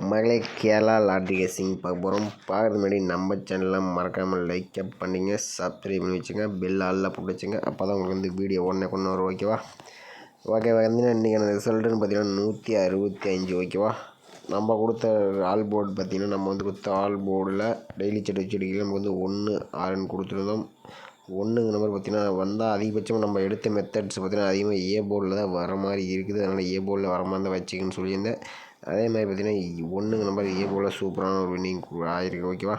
மகளே கேரளா லாட்ரி கேசிங் பார்க்க போகிறோம். பார்க்குறது முன்னாடி நம்ம சேனலில் மறக்காமல் லைக் பண்ணிங்க, சப்ஸ்கிரைப் பண்ணி வச்சுங்க, பெல் ஆலில் போட்டு வச்சுங்க. அப்போ தான் உங்களுக்கு வந்து வீடியோ உடனே கொண்டு வரும். ஓகேவா? வந்து இன்றைக்கான ரிசல்ட்டுன்னு பார்த்தீங்கன்னா 165. ஓகேவா? நம்ம கொடுத்த ஆல் போர்டு பார்த்திங்கன்னா நம்ம வந்து கொடுத்த ஆல் போர்டில் டெய்லி செட் வச்சுடிக்கல நம்ம வந்து 1 6ன்னு கொடுத்துருந்தோம். 1 நம்பர் பார்த்திங்கன்னா வந்தால் அதிகபட்சம் நம்ம எடுத்த மெத்தட்ஸ் பார்த்திங்கன்னா அதிகமாக ஏ போர்டில் தான் வர மாதிரி இருக்குது. அதனால் ஏ போர்டில் வர மாதிரி தான் வச்சுக்கன்னு சொல்லியிருந்தேன். அதே மாதிரி பார்த்திங்கன்னா 1 நம்பர் ஏ போர்டில் சூப்பரான ஒரு வின்னிங் ஆகிருக்கு. ஓகேவா?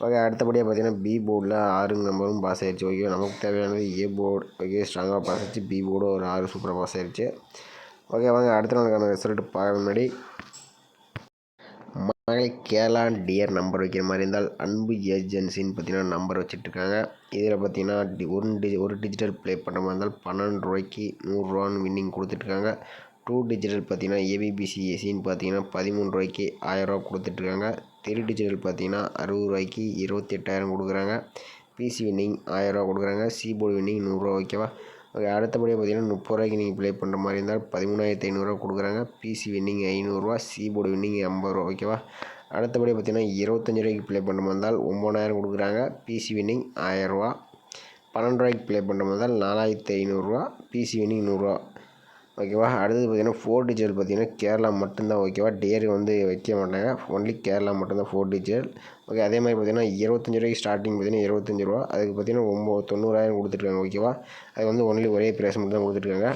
ஓகே, அடுத்தபடியாக பார்த்திங்கன்னா பி போர்டில் 6 நம்பரும் பாஸ் ஆகிடுச்சு. ஓகே, நமக்கு தேவையானது ஏ போர்டு ஓகே ஸ்ட்ராங்காக பாஸ் ஆகிடுச்சு. பி போர்டு ஒரு 6 சூப்பராக பாஸ் ஆகிடுச்சு. ஓகே, வாங்க அடுத்த நாளுக்கான ரிசல்ட் பார்க்க முன்னாடி மகளை கேரளா டியர் நம்பர் வைக்கிற மாதிரி இருந்தால் அன்பு ஏஜென்சின்னு பார்த்தீங்கன்னா நம்பர் வச்சுட்ருக்காங்க. இதில் பார்த்தீங்கன்னா ஒரு டிஜிட்டல் ப்ளே பண்ணுற மாதிரி இருந்தால் 12 ரூபாய்க்கு 100 ரூபான்னு வின்னிங் கொடுத்துட்ருக்காங்க. 2 டிஜிட்டல் பார்த்தீங்கன்னா ஏபிபிசிஎஸ்சின்னு பார்த்தீங்கன்னா 13 ரூபாய்க்கு 1000 ரூபா கொடுத்துட்ருக்காங்க. 3 டிஜிட்டல் பார்த்தீங்கன்னா 60 ரூபாய்க்கு 28,000 கொடுக்குறாங்க. பிசி வின்னிங் 1000 ரூபா கொடுக்குறாங்க. சி போர்டு வின்னிங் 100 ரூபா. ஓகேவா? ஓகே, அடுத்தபடியாக பார்த்தீங்கன்னா 30 ரூபாய்க்கு நீங்கள் ப்ளே பண்ணுற மாதிரி இருந்தால் 13,500 கொடுக்குறாங்க. PC winning 500 C board winning 50 ரூபா. ஓகேவா? அடுத்தபடியாக பார்த்தீங்கன்னா 25 ரூபாய்க்கு ப்ளே பண்ணுற மாதிரி இருந்தால் 9000 கொடுக்குறாங்க. பிசி வின்னிங் 1000 ரூபா. 12 ரூபாய்க்கு ப்ளே பண்ணுற மாதிரி இருந்தால் 4500 பிசி வின்னிங் 100 ஓகேவா? அடுத்தது பார்த்தீங்கன்னா 4 டிஜிட்டல் பார்த்தீங்கன்னா கேரளா மட்டும்தான். ஓகேவா? டேர் வந்து வைக்க மாட்டாங்க, ஒன்லி கேரளா மட்டும்தான் 4 டிஜிட்டல். ஓகே, அதே மாதிரி பார்த்தீங்கன்னா 25 ரூபாய்க்கு ஸ்டார்டிங் பார்த்தீங்கன்னா 25 ரூபா. அதுக்கு பார்த்தீங்கன்னா 90,000 கொடுத்துருக்காங்க. ஓகேவா? அது வந்து ஒன்லி ஒரே ப்ரைஸ் மட்டும் தான் கொடுத்துருக்காங்க.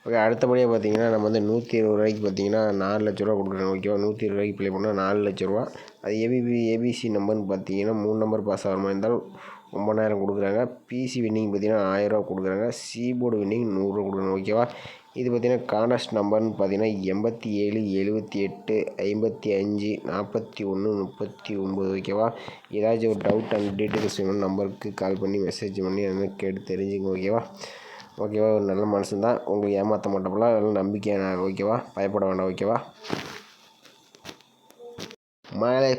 ஓகே, அடுத்தபடியாக பார்த்தீங்கன்னா நம்ம வந்து 120 ரூபாய்க்கு பார்த்தீங்கன்னா 4 லட்ச ரூபா கொடுக்குறாங்க. ஓகேவா? 120 ரூபாய்க்கு ப்ளே பண்ணால் 4 லட்ச ரூபா. அது ஏபிசி நம்பர்னு பார்த்தீங்கன்னா 3 நம்பர் பாஸ் ஆகிற மாதிரி இருந்தால் 9000 கொடுக்குறாங்க. பிசி வின்னிங் பார்த்தீங்கன்னா 1000 ரூபா கொடுக்குறாங்க. சி போர்டு வின்னிங் 100 ரூபா கொடுக்குறாங்க. ஓகேவா? இது பார்த்தீங்கன்னா கான்டெஸ்ட் நம்பர்னு பார்த்தீங்கன்னா 87 78 55 41 39. ஓகேவா? ஏதாச்சும் ஒரு டவுட் அண்ட் டீட்டெயில்ஸ் வேணும் நம்பருக்கு கால் பண்ணி மெசேஜ் பண்ணி அந்த மாதிரி கேட்டு தெரிஞ்சுங்க. ஓகேவா? ஓகேவா? ஒரு நல்ல மனுஷன் தான், உங்களுக்கு ஏமாற்ற மாட்டோம்ல, அதெல்லாம் நம்பிக்கையான. ஓகேவா? பயப்பட வேண்டாம். ஓகேவா மகளே?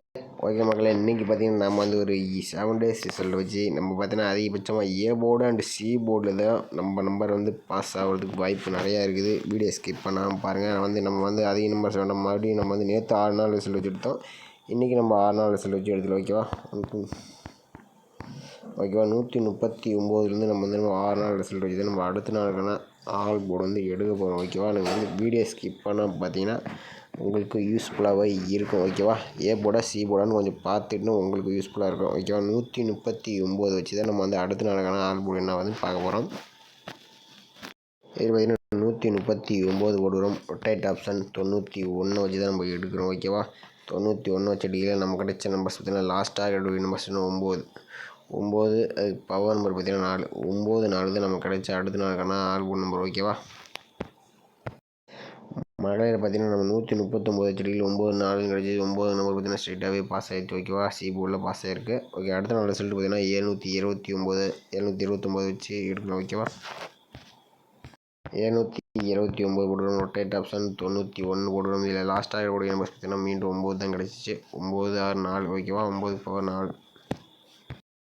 ஓகே மகளே, இன்றைக்கி பார்த்திங்கன்னா நம்ம வந்து ஒரு 7 டேஸ் ரிசல்ட் வச்சு நம்ம பார்த்தீங்கன்னா அதிகபட்சமாக ஏ போர்டு அண்ட் சி போர்டில் தான் நம்ம நம்பர் வந்து பாஸ் ஆகிறதுக்கு வாய்ப்பு நிறையா இருக்குது. வீடியோ ஸ்கிப் பண்ணாமல் பாருங்கள். நம்ம வந்து அதிக நம்பர்ஸ் வேண்டாம். மறுபடியும் நம்ம வந்து நேற்று 6 நாள் ரிசல்ட் வச்சு எடுத்தோம். இன்றைக்கி நம்ம 6 நாள் ரிசல்ட் வச்சு எடுத்துல. ஓகேவா? 139 நம்ம வந்து 6 நாள் ரிசல்ட் வச்சு நம்ம அடுத்த நாளுக்கான ஆல் போர்டு வந்து எடுக்க போகிறோம். ஓகேவா? நீங்கள் வந்து வீடியோ ஸ்கிப் பண்ணால் பார்த்தீங்கன்னா உங்களுக்கு யூஸ்ஃபுல்லாகவே இருக்கும். ஓகேவா? ஏ போர்டா சி போர்டான்னு கொஞ்சம் பார்த்துட்டு உங்களுக்கு யூஸ்ஃபுல்லாக இருக்கும். ஓகேவா? 139 வச்சு தான் நம்ம வந்து அடுத்த நாளுக்கான ஆல் போர்டு என்ன வந்து பார்க்க போகிறோம். இது பார்த்திங்கன்னா 139 போடுறோம். ரொட்டேட் ஆப்ஷன் 91 வச்சு தான் நம்ம எடுக்கிறோம். ஓகேவா? 91 வச்சு அடிக்கல. நம்ம கிடைச்ச நம்பர்ஸ் பார்த்திங்கன்னா லாஸ்ட்டாக எடுக்கிற நம்பர்ஸ் 9. அதுக்கு பவர் நம்பர் பார்த்திங்கன்னா 4. 9 4 தான் நம்ம கிடைச்ச அடுத்த நாளுக்கான ஆல் போர்டு நம்பர். ஓகேவா? மகளிர் பார்த்திங்கன்னா நம்ம 139 செடியில் 9 4 கிடச்சி 9 நம்பர் பார்த்திங்கன்னா ஸ்ட்ரெயிட்டாகவே பாஸ் ஆகிடுச்சு. ஓகேவா? சி போர்டில் பாஸ் ஆகிருக்கு. ஓகே, அடுத்த நாள் ரிசல்ட் பார்த்திங்கன்னா 729 வச்சு எடுக்கலாம். ஓகேவா? 729 போடுறோம். ரொட்டேட் ஆப்ஷன் 91 போடுறோம். இதில் லாஸ்ட்டாக இருக்கக்கூடிய நம்பர்ஸ் பார்த்திங்கன்னா மீண்டும் 9 தான் கிடச்சிச்சு. 9 6 4. ஓகேவா? 9 பவர் 4.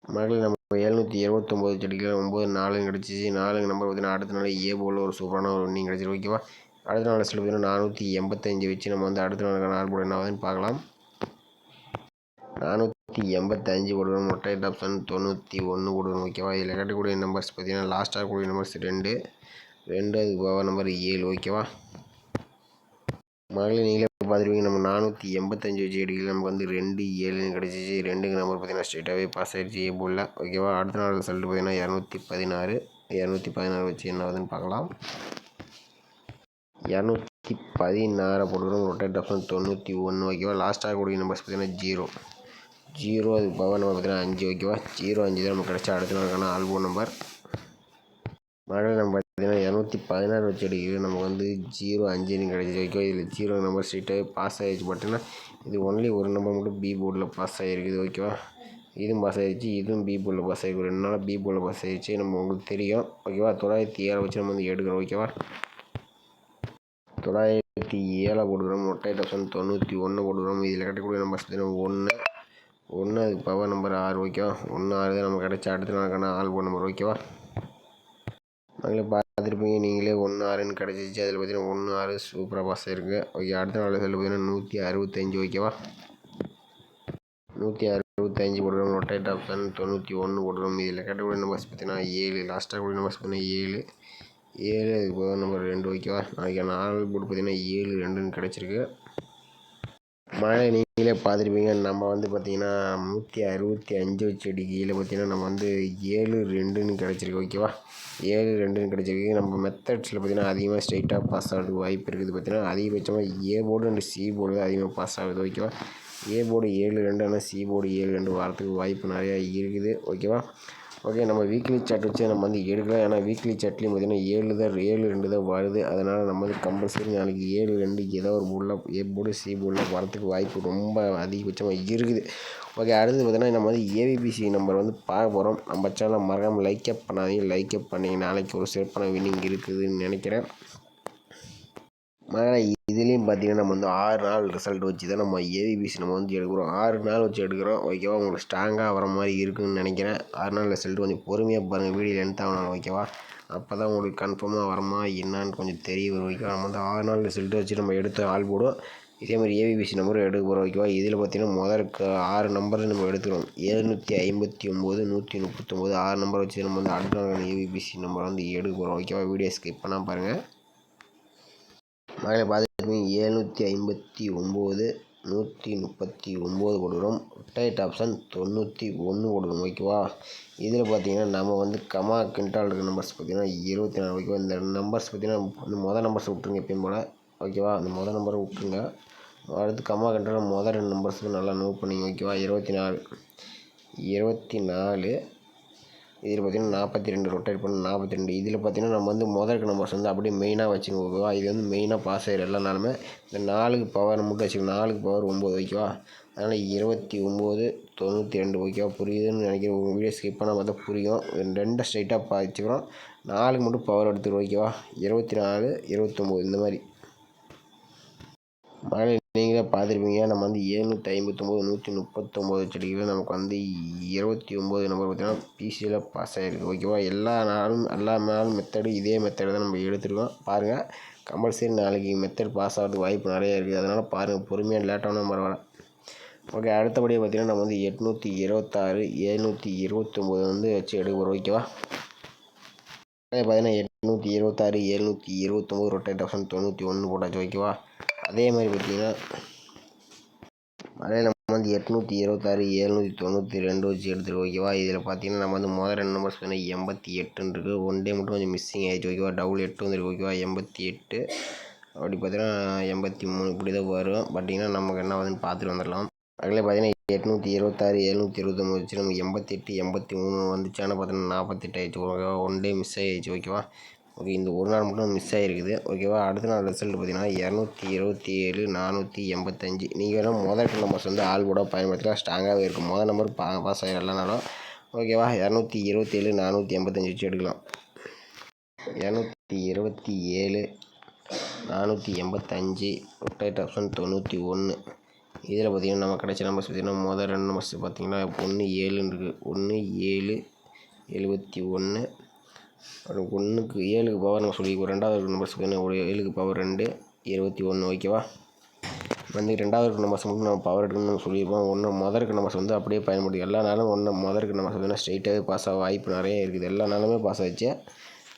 மகளிர் நம்ம 729 செடியில் 9 4 கிடச்சிச்சு. 4 நம்பர் பார்த்திங்கன்னா அடுத்த நாள் ஏ போர்டில் ஒரு சூப்பரான ஒரு வின்னிங் கிடச்சிருக்கு. ஓகேவா? அடுத்த நாள் ரிசல்ட் பார்த்திங்கன்னா 485 வச்சு நம்ம வந்து அடுத்த நாளுக்கான ஆல் போர்டு என்ன ஆகுதுன்னு பார்க்கலாம். 485 போடுறோம். ரொட்டேட் ஆப்ஷன் 91 போடுறோம். ஓகேவா? இதில் கட்டக்கூடிய நம்பர்ஸ் பார்த்திங்கன்னா லாஸ்ட்டாக கூடிய நம்பர்ஸ் 2 அதுக்கு பவர் நம்பர் 7. ஓகேவா? மகளிர் நீங்களே பார்த்துருப்பீங்க. நம்ம 485 வச்சு எடுக்கல. நமக்கு வந்து 2 7 கிடச்சிச்சு. 2 நம்பர் பார்த்திங்கன்னா ஸ்ட்ரெயிட்டாகவே பாஸ் ஆகிடுச்சு ஏ போர்டில். ஓகேவா? அடுத்த நாள் ரிசல்ட் பார்த்திங்கன்னா 216 வச்சு என்ன ஆகுதுன்னு பார்க்கலாம். 216 போட்டுக்கிறோம். Rotate option 91. ஓகேவா? லாஸ்ட்டாக கூடிய நம்பர்ஸ் பார்த்திங்கன்னா 0 அதுக்கு பவர் நம்பர் பார்த்திங்கன்னா 5. ஓகேவா? 05 தான் நமக்கு கிடச்சா அடுத்த நாளுக்கான ஆல் போர்டு நம்பர். மகளிர் நம்ம பார்த்திங்கன்னா 216 வச்சு அடிக்கிறது நமக்கு வந்து 05 கிடச்சிச்சு. ஓகேவா? இதில் 0 நம்பர் ஸ்ட்ரெயிட்டாகவே பாஸ் ஆகிடுச்சு. பார்த்தீங்கன்னா இது ஒன்லி ஒரு நம்பர் மட்டும் பி போர்டில் பாஸ் ஆகிருக்குது. ஓகேவா? இதுவும் பாஸ் ஆகிடுச்சு, இதுவும் பி போர்டில் பாஸ் ஆகிருக்கு. 2 நாள் பி போர்டில் பாஸ் ஆகிடுச்சு. நம்ம உங்களுக்கு தெரியும். ஓகேவா? 907 வச்சு நம்ம வந்து எடுக்கிறோம். ஓகேவா? 907 போட்டுக்கிறோம். ரொட்டேட் ஆப்ஷன் 91 போட்டுக்கிறோம். இதில் கட்டக்கூடிய நம்பர்ஸ் பார்த்தீங்கன்னா 1 அதுக்கு பவர் நம்பர் 6. ஓகேவா? 1 6 தான் நம்ம கிடச்ச அடுத்த நாளுக்கான ஆல் போர்டு நம்பர். ஓகேவா? அதில் பார்த்துருப்பீங்க நீங்களே 1-6ன்னு கிடச்சிச்சு. அதில் பார்த்தீங்கன்னா 1-6 சூப்பராக பாஸ் ஆகிருக்கு. ஓகே, அடுத்த நாள் செல்லு பார்த்தீங்கன்னா 165 ஓகேவா. 165 போடுறோம். ரொட்டேட் ஆப்ஷன் 91 போடுறோம். இதில் கேட்டக்கூடிய நம்பர்ஸ் பார்த்தீங்கன்னா 7. லாஸ்ட்டாக கூடிய நம்பர்ஸ் பார்த்தீங்கன்னா 7 அதுக்கு போக நம்பர் 2 ஓகேவா. நாளைக்கு 4 போட்டு பார்த்தீங்கன்னா 7-2ன்னு கிடச்சிருக்கு. மழை நீங்களே பார்த்துருப்பீங்க. நம்ம வந்து பார்த்திங்கன்னா 165 வச்சு அடிக்கையில் பார்த்திங்கன்னா நம்ம வந்து 7-2ன்னு கிடச்சிருக்கு ஓகேவா. 7-2ன்னு கிடச்சிருக்கு. நம்ம மெத்தட்ஸில் பார்த்திங்கன்னா அதிகமாக ஸ்ட்ரைட்டாக பாஸ் ஆகிறதுக்கு வாய்ப்பு இருக்குது. பார்த்திங்கன்னா அதிகபட்சமாக A board and C board தான் அதிகமாக பாஸ் ஆகுது ஓகேவா. ஏ போர்டு 7-2 ஆனால் சி போர்டு 7-2 வரத்துக்கு வாய்ப்பு நிறையா இருக்குது ஓகேவா. ஓகே, நம்ம வீக்லி சார்ட் வச்சு நம்ம வந்து எடுக்கலாம். ஏன்னா வீக்லி சார்ட்லேயும் பார்த்திங்கன்னா 7-2 தான் வருது. அதனால் நம்ம வந்து கம்பல்சரி நாளைக்கு 7-2 ஏதோ ஒரு போர்டில் ஏ போர்டு சி போர்டில் வரத்துக்கு வாய்ப்பு ரொம்ப அதிகபட்சமாக இருக்குது. ஓகே, அடுத்து பார்த்திங்கன்னா நம்ம வந்து ஏபிபிசி நம்பர் வந்து பார்க்க போகிறோம். நம்ம சேனலை மறக்காமல் லைக்கப் பண்ணாதீங்க. லைக்கப் பண்ணி நாளைக்கு ஒரு சிறப்பான வின்னிங் இருக்குதுன்னு நினைக்கிறேன். இதுலேயும் பார்த்தீங்கன்னா நம்ம வந்து 6 நாள் ரிசல்ட் வச்சு தான் நம்ம ஏபிபிசி நம்ம வந்து எடுக்கிறோம். 6 நாள் வச்சு எடுக்கிறோம் ஓகேவா. உங்களுக்கு ஸ்ட்ராங்காக வர மாதிரி இருக்குதுன்னு நினைக்கிறேன். 6 நாள் ரிசல்ட் கொஞ்சம் பொறுமையாக பாருங்கள். வீடியோ லென்த் ஆகணும் ஓகேவா. அப்போ தான் உங்களுக்கு கன்ஃபார்மாக வரமா என்னான்னு கொஞ்சம் தெரிய வரும் ஓகேவா. நம்ம வந்து 6 நாள் ரிசல்ட்டு வச்சு நம்ம எடுத்து ஆள் போடுவோம். இதே மாதிரி ஏபிபிசி நம்பரும் எடுக்க போகிறோம் ஓகேவா. இதில் பார்த்தீங்கன்னா முதற்கு 6 நம்பர் நம்ம எடுத்துக்கிறோம். 759 139 6 நம்பர் வச்சு நம்ம வந்து அடுத்த நாள் ஏபிபிசி நம்பர் வந்து எடுக்க போகிறோம் ஓகேவா. வீடியோ ஸ்கிப் பண்ணால் பாருங்கள். மகளை பார்த்துருப்பீங்க. 759 139 கொடுக்குறோம். ரொட்டேட் ஆப்ஷன் 91 கொடுக்குறோம் ஓகேவா. இதில் பார்த்தீங்கன்னா நம்ம வந்து கமா கிண்டால் இருக்கிற நம்பர்ஸ் பார்த்தீங்கன்னா 24 ஓகேவா. இந்த நம்பர்ஸ் பார்த்தீங்கன்னா வந்து மொதல் நம்பர்ஸ் விட்டுருங்க எப்பயும் போல் ஓகேவா. அந்த மொதல் நம்பரை விட்டுருங்க. அடுத்து கமா கிண்டால் மொதல் 2 நம்பர்ஸுக்கு நல்லா நோட் பண்ணிங்க ஓகேவா. 24 இதில் பார்த்தீங்கன்னா 42 ரொட்டேட் பண்ண 42. இதில் பார்த்தீங்கன்னா நம்ம வந்து முதல் நம்பர்ஸ் வந்து அப்படியே மெயினாக வச்சுக்கோங்க ஓகேவா. இது வந்து மெயினாக பாஸ் ஆகிடும் எல்லா நாளுமே. இந்த 4க்கு பவர் மட்டும் வச்சுக்கணும். 4க்கு பவர் 9 ஓகேவா. அதனால் 29 92 ஓகேவா. புரியுதுன்னு நினைக்கிறேன். உங்கள் வீடியோ ஸ்கிப் பண்ணால் பார்த்தா புரியும். 2 ஸ்ட்ரைட்டாக வச்சுக்கிறோம். 4க்கு மட்டும் பவர் எடுத்துக்கிறோம் ஓகேவா. 24 29 இந்த மாதிரி மழை நீங்களே பார்த்துருப்பீங்க. நம்ம வந்து 759 139 வச்சுருக்கீங்க. நமக்கு வந்து 29 நம்பர் பார்த்தீங்கன்னா பிசியில் பாஸ் ஆகிருக்கு ஓகேவா. எல்லா நாளும் மெத்தடு இதே மெத்தடு தான் நம்ம எடுத்துருக்கோம். பாருங்கள், கம்பல்சரி நாளைக்கு மெத்தட் பாஸ் ஆகிறதுக்கு வாய்ப்பு நிறையா இருக்குது. அதனால் பாருங்கள், பொறுமையாக லேட்டான பரவாயில்ல. ஓகே, அடுத்தபடியாக பார்த்தீங்கன்னா நம்ம வந்து 826 729 வந்து வச்சு எடுக்கிறோம் ஓகேவா. பார்த்தீங்கன்னா 826 729 ரொட்டேட் ஆப்ஷன் 91 போட்டாச்சு ஓகேவா. அதே மாதிரி பார்த்தீங்கன்னா அதில் நம்ம வந்து 826 792 வச்சு எடுத்துருக்கோம் ஓகேவா. இதில் பார்த்தீங்கன்னா நம்ம வந்து முதல் 2 நம்பர்ஸ் பார்த்தீங்கன்னா 88 இருக்குது. 1 டே மட்டும் கொஞ்சம் மிஸ்ஸிங் ஆகிடுச்சு ஓகேவா. டபுள் 8 வந்துருக்கு ஓகேவா. 88 அப்படி பார்த்தீங்கன்னா 83 இப்படி தான் வரும். பார்த்தீங்கன்னா நமக்கு என்ன வருதுன்னு பார்த்துட்டு வந்துடலாம். அதில் பார்த்தீங்கன்னா 826 729 வச்சு நம்ம 88 83 வந்துச்சு. ஆனால் பார்த்தீங்கன்னா 48 ஆகிடுச்சு ஓகேவா. 1 டே மிஸ் ஆகிடுச்சு ஓகேவா. ஓகே, இந்த ஒரு நாள் மட்டும் மிஸ் ஆகிருக்குது ஓகேவா. அடுத்த நாள் ரிசல்ட் பார்த்தீங்கன்னா 227 485. நீங்கள் வேணால் முதல் நம்பர்ஸ் வந்து ஆள் கூட பயன்படுத்தலாம். ஸ்ட்ராங்காகவே இருக்கும். முதல் நம்பர் பாஸ் ஆகிடும் இல்லைனாலும் ஓகேவா. 227 485 வச்சு எடுக்கலாம். 227 485 ரொட்டேட் ஆப்ஷன் 91. இதில் பார்த்தீங்கன்னா நம்ம கிடைச்ச நம்பர்ஸ் பார்த்தீங்கன்னா முதல் 2 நம்பர்ஸ் பார்த்தீங்கன்னா 1 7ன்னு இருக்குது. 1 7 71. 1க்கு 7க்கு பவர் நம்ம சொல்லியிருக்கோம். ரெண்டாவது நம்பர்ஸ் பார்த்தீங்கன்னா 7க்கு பவர் 2 21 ஓகேவா. வந்து ரெண்டாவது நம்பர்ஸ் மட்டும் நம்ம பவர் எடுக்கணும்னு நம்ம சொல்லியிருப்போம். முதலுக்கு நம்பர்ஸ் வந்து அப்படியே பயன்படுத்தி எல்லா நாளும் முதலுக்கு நம்பர்ஸ் பார்த்தீங்கன்னா ஸ்ட்ரைட்டாகவே பாஸ் ஆக வாய்ப்பு நிறைய இருக்குது. எல்லா நாளுமே பாஸ் ஆகிடுச்சு.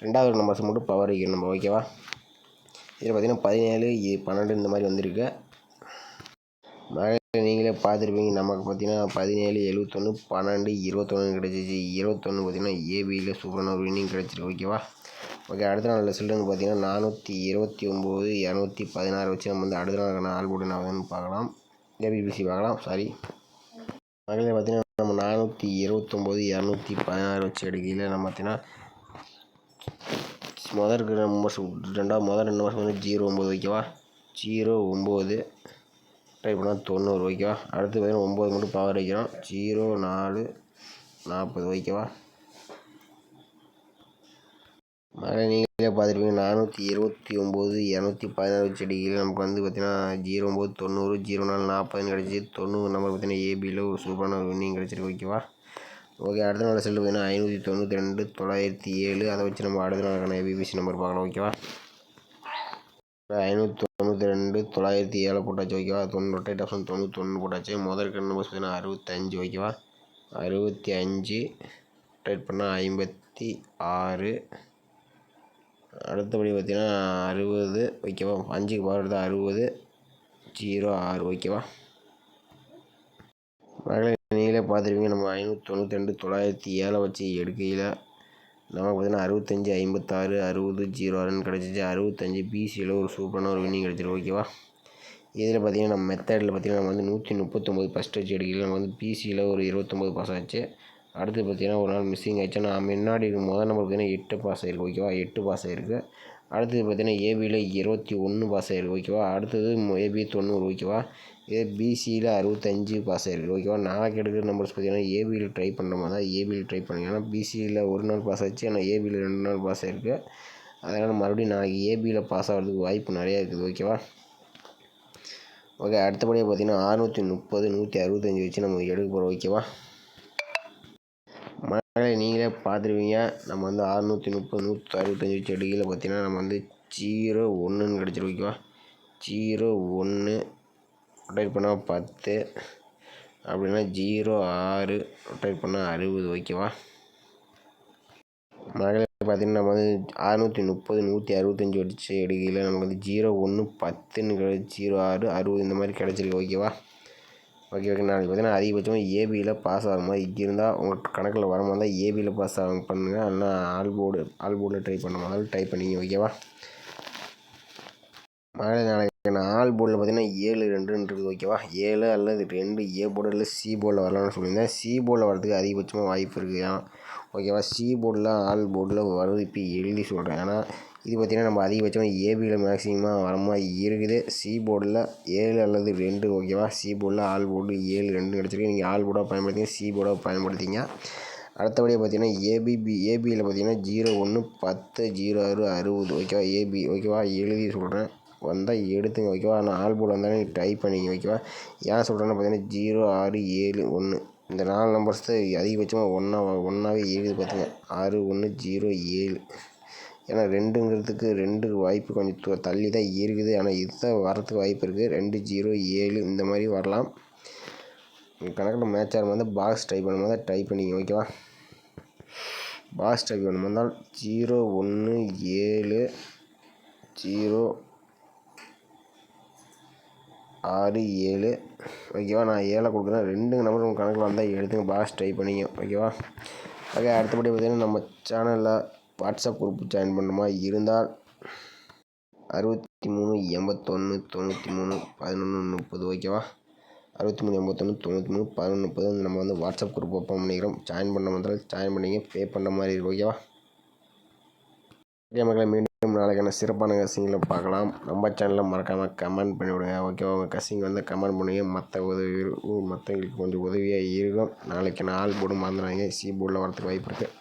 ரெண்டாவது நம்பர்ஸ் மட்டும் பவர் வைக்கணும் நம்ம ஓகேவா. இதில் பார்த்தீங்கன்னா 17 12 இந்த மாதிரி வந்திருக்கு. நீங்களே பார்த்துருப்பீங்க. நமக்கு பார்த்தீங்கன்னா 17 71 12 21 கிடச்சிச்சு. 21 பார்த்தீங்கன்னா ஏபியில் சூப்பரான ஒரு வின்னிங் கிடச்சிருக்கு ஓகேவா. ஓகே, அடுத்த நாள் ரிசல்ட்டுன்னு பார்த்தீங்கன்னா 429 216 வச்சு நம்ம வந்து அடுத்த நாளுக்கான ஆள் போட்டு நான் பார்க்கலாம். ஏபிபிசி பார்க்கலாம். சாரி மகளிர் பார்த்தீங்கன்னா நம்ம 429 216 வச்சு எடுக்கையில் நம்ம பார்த்தீங்கன்னா முதல் நம்பர்ஸ் முதல் 2 நம்பர்ஸ் வந்து 09 ஓகேவா. 09 ட்ரை பண்ணால் 90 ஓகேவா. அடுத்து பார்த்தீங்கன்னா 9 மட்டும் பவர் வைக்கிறோம். 04 40 ஓகேவா. நீங்களே பார்த்துருப்பீங்க. 429 216 வச்சு அடிக்கையில் நமக்கு வந்து பார்த்தீங்கன்னா 09 90 04 40 கிடச்சி. 90 நம்பர் பார்த்தீங்கன்னா ஏபியில் ஒரு சூப்பரான ஒரு வின்னிங் கிடச்சிருக்கு ஓகேவா. ஓகே, அடுத்த நாள் செல்லு பார்த்தீங்கன்னா 592,907. அதை வச்சு நம்ம அடுத்த நாளுக்கான ஏபிபிசி நம்பர் பார்க்கலாம். ஓகேவா, 592,907 போட்டாச்சு. ஓகேவா, ரொட்டேட் ஆப்ஷன் 91 போட்டாச்சு. முதல் கண் நம்பர் பார்த்தீங்கன்னா 65. ஓகேவா, 65 ரொட்டேட் பண்ணால் 56. அடுத்தபடி பார்த்தீங்கன்னா 60. ஓகேவா, 5க்கு பவர் எடுத்தால் 60, 06. ஓகேவா, நீங்களே பார்த்துருவீங்க. நம்ம 592,907 வச்சு எடுக்கையில் நமக்கு பார்த்தீங்கன்னா 65, 56, 60, 06 கிடச்சிச்சு. 65 பிசியில் ஒரு சூப்பரான ஒரு வின்னிங் கிடச்சிருக்கு. ஓகேவா, இதில் பார்த்தீங்கன்னா நம்ம மெத்தடில் பார்த்தீங்கன்னா நம்ம வந்து 139 ஃபஸ்ட் வச்சு எடுக்கையில் நம்ம வந்து பிசியில் ஒரு 29 பாஸ் ஆச்சு. அடுத்து பார்த்தீங்கன்னா ஒரு நாள் மிஸ்ஸிங் ஆயிடுச்சு. நான் முன்னாடி முதல் நம்பர் பார்த்தீங்கன்னா 8 பாஸ் ஆகிருக்கு. ஓகேவா, 8 பாஸ் ஆகிருக்கு. அடுத்தது பார்த்தீங்கன்னா ஏபியில் 21 பாஸ் ஆகிருக்கு. ஓகேவா, அடுத்தது ஏபி 90. ஓகேவா, இதே பிசியில் 65 பாஸ் ஆகிருக்கு. ஓகேவா, நாளைக்கு எடுக்கிற நம்பர்ஸ் பார்த்தீங்கன்னா ஏபியில் ட்ரை பண்ணுற மாதிரி தான் ஏபியில் ட்ரை பண்ணுங்க. ஏன்னா பிசியில் ஒரு நாள் பாஸ் ஆச்சு, ஆனால் ஏபியில் 2 நாள் பாஸ் ஆகிருக்கு. அதனால் மறுபடியும் நாளைக்கு ஏபியில் பாஸ் ஆகிறதுக்கு வாய்ப்பு நிறையா இருக்குது. ஓகேவா, ஓகே, அடுத்தபடியாக பார்த்தீங்கன்னா 630, 165 வச்சு நம்ம எடுக்க போகிறோம். ஓகேவா, நீங்களே பார்த்துருவீங்க. நம்ம வந்து 630, 165 வச்சு எடுக்கையில் பார்த்தீங்கன்னா நம்ம வந்து 01 கிடச்சிருக்கு. ஓகேவா, 01 ரொட்டேட் பண்ணால் 10, அப்படின்னா 06 ரொட்டேட் பண்ணால் 60. ஓகேவா, மகளே பார்த்தீங்கன்னா நம்ம வந்து 630, 165 வச்சு எடுக்கையில் நமக்கு வந்து 01, 10 கிடச்சி, 06, 60 இந்த மாதிரி கிடச்சிருக்கு. ஓகேவா, ஓகே, நாளைக்கு பார்த்தீங்கன்னா அதிகபட்சமாக ஏபியில் பாஸ் ஆகிற மாதிரி இருந்தால் உங்கள் கணக்கில் வர மாதிரி தான் ஏபியில் பாஸ் ஆக பண்ணுங்கள். இல்லைனா ஆல்போர்டில் ட்ரை பண்ண மாதிரி ட்ரை பண்ணிங்க. ஓகேவா, மகளே நாளைக்கு நான் ஆல்போர்டில் பார்த்தீங்கன்னா 7, 2 இருக்குது. ஓகேவா, 7 அல்லது 2 ஏ போர்டு இல்லை சி போர்டில் வரலாம்னு சொல்லியிருந்தேன். சி போர்டில் வரதுக்கு அதிகபட்சமாக வாய்ப்பு இருக்குது. ஓகேவா, சி போர்டில் போர்டில் வருது. இப்போ எழுதி சொல்கிறேன். ஏன்னா இது பார்த்திங்கன்னா நம்ம அதிகபட்சமாக ஏபியில் மேக்ஸிமமாக வர மாதிரி இருக்குது. சி போர்டில் 7 அல்லது 2. ஓகேவா, சி போர்டில் போர்டு 7, 2 கிடச்சிருக்கு. நீங்கள் போர்டாக பயன்படுத்திங்க, சி போர்டாக பயன்படுத்திங்க. அடுத்தபடியாக பார்த்தீங்கன்னா ஏபியில் பார்த்தீங்கன்னா 01, 10, 06, 60. ஓகேவா, ஏபி. ஓகேவா, எழுதி சொல்கிறேன், வந்தால் எடுத்துங்க. ஓகேவா, ஆனால் போர்டு வந்தாலும் நீங்கள் ட்ரை பண்ணிங்க. ஓகேவா, ஏன் சொல்கிறேன்னு பார்த்தீங்கன்னா 0, 6, 7, 1 இந்த 4 நம்பர்ஸ் தான் அதிகபட்சமாக ஒன்றாவே எழுதி பார்த்துங்க. 6, 1, 0, 7. ஏன்னா 2ங்கிறதுக்கு 2 வாய்ப்பு கொஞ்சம் தள்ளி தான் இருக்குது. ஆனால் இதுதான் வரத்துக்கு வாய்ப்பு இருக்குது. 2, 0, 7 இந்த மாதிரி வரலாம். உங்கள் கணக்கில் மேட்ச் ஆகிற மாதிரி பாக்ஸ் ட்ரை பண்ணும் போது ட்ரை பண்ணிங்க. ஓகேவா, பாக்ஸ் ட்ரை பண்ணும் போதால் 0, 1, 7, 0, 6, 7. ஓகேவா, நான் 7 கொடுக்குறேன். 2 நம்பர் உங்கள் கணக்கில் வந்தால் எடுத்துங்க, பாக்ஸ் ட்ரை பண்ணிங்க. ஓகேவா, ஓகே, அடுத்தபடி பார்த்திங்கன்னா நம்ம சேனலில் வாட்ஸ்அப் குரூப் ஜாயின் பண்ணுற மாதிரி இருந்தால் 63 81 93 11 30. ஓகேவா, 63 81 93 11 30 நம்ம வந்து வாட்ஸ்அப் குரூப் ஓப்பன் பண்ணிக்கிறோம். ஜாயின் பண்ண மாதிரி ஜாயின் பண்ணிங்க, பே பண்ணுற மாதிரி இருக்கும். ஓகேவா, ஓகே மக்களை, மீண்டும் நாளைக்கான சிறப்பான கசிங்களை பார்க்கலாம். நம்ம சேனலில் மறக்காமல் கமெண்ட் பண்ணிவிடுங்க. ஓகேவா, உங்கள் கசிங்க வந்து கமெண்ட் பண்ணுங்க. மற்றவங்களுக்கு கொஞ்சம் உதவியாக இருக்கும். நாளைக்கு நான் போர்டு மறந்துடுறாங்க, சி போர்டில் வரதுக்கு வாய்ப்பு இருக்குது.